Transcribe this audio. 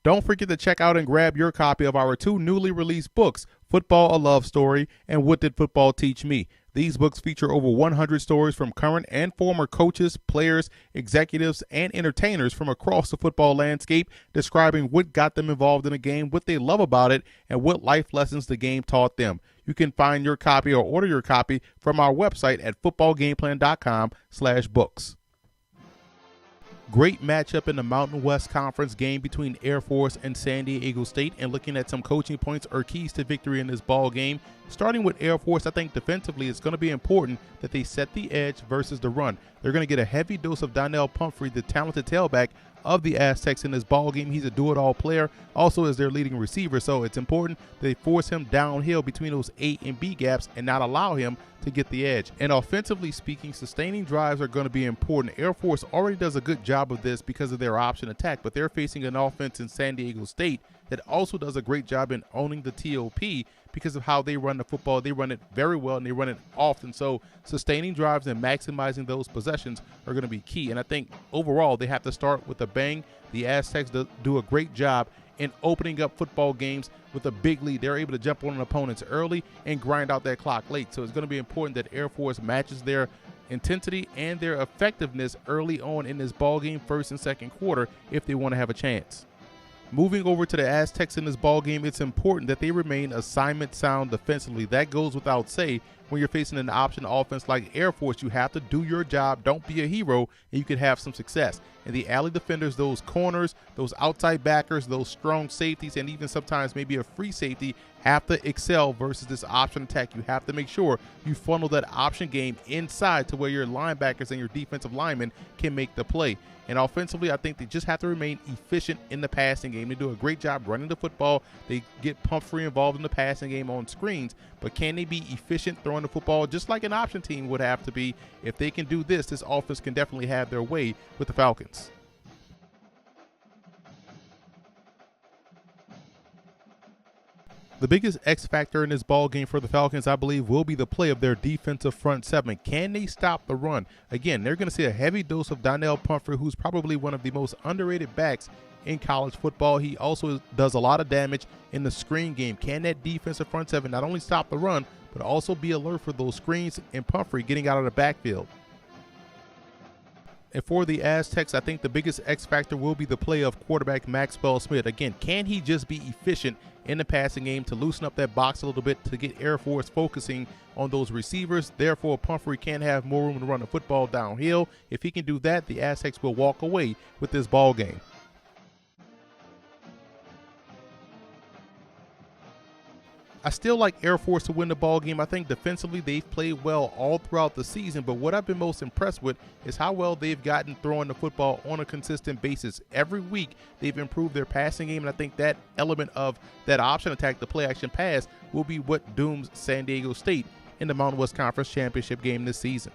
Don't forget to check out and grab your copy of our two newly released books, Football: A Love Story and What Did Football Teach Me? These books feature over 100 stories from current and former coaches, players, executives, and entertainers from across the football landscape, describing what got them involved in the game, what they love about it, and what life lessons the game taught them. You can find your copy or order your copy from our website at footballgameplan.com/books. Great matchup in the Mountain West Conference game between Air Force and San Diego State, and looking at some coaching points or keys to victory in this ball game. Starting with Air Force, I think defensively it's going to be important that they set the edge versus the run. They're going to get a heavy dose of Donnell Pumphrey, the talented tailback of the Aztecs in this ball game. He's a do-it-all player, also as their leading receiver, so it's important they force him downhill between those A and B gaps and not allow him to get the edge. And offensively speaking, sustaining drives are going to be important. Air Force already does a good job of this because of their option attack, but they're facing an offense in San Diego State that also does a great job in owning the TOP because of how they run the football. They run it very well and they run it often, so sustaining drives and maximizing those possessions are going to be key. And I think overall they have to start with a bang. The Aztecs do a great job in opening up football games with a big lead. They're able to jump on opponents early and grind out that clock late. So it's going to be important that Air Force matches their intensity and their effectiveness early on in this ball game, first and second quarter, if they want to have a chance. Moving over to the Aztecs in this ball game, it's important that they remain assignment sound defensively. That goes without say. When you're facing an option offense like Air Force, you have to do your job. Don't be a hero, and you can have some success. And the alley defenders, those corners, those outside backers, those strong safeties, and even sometimes maybe a free safety have to excel versus this option attack. You have to make sure you funnel that option game inside to where your linebackers and your defensive linemen can make the play. And offensively, I think they just have to remain efficient in the passing game. They do a great job running the football. They get Pumphrey involved in the passing game on screens. But can they be efficient throwing the football just like an option team would have to be? If they can do this, this offense can definitely have their way with the Falcons. The biggest X factor in this ball game for the Falcons, I believe, will be the play of their defensive front seven. Can they stop the run? Again, they're going to see a heavy dose of Donnell Pumphrey, who's probably one of the most underrated backs in college football. He also does a lot of damage in the screen game. Can that defensive front seven not only stop the run, but also be alert for those screens and Pumphrey getting out of the backfield? And for the Aztecs, I think the biggest X factor will be the play of quarterback Maxwell Smith. Again, can he just be efficient in the passing game to loosen up that box a little bit to get Air Force focusing on those receivers? Therefore, Pumphrey can have more room to run the football downhill. If he can do that, the Aztecs will walk away with this ball game. I still like Air Force to win the ball game. I think defensively they've played well all throughout the season, but what I've been most impressed with is how well they've gotten throwing the football on a consistent basis. Every week they've improved their passing game, and I think that element of that option attack, the play action pass, will be what dooms San Diego State in the Mountain West Conference Championship game this season.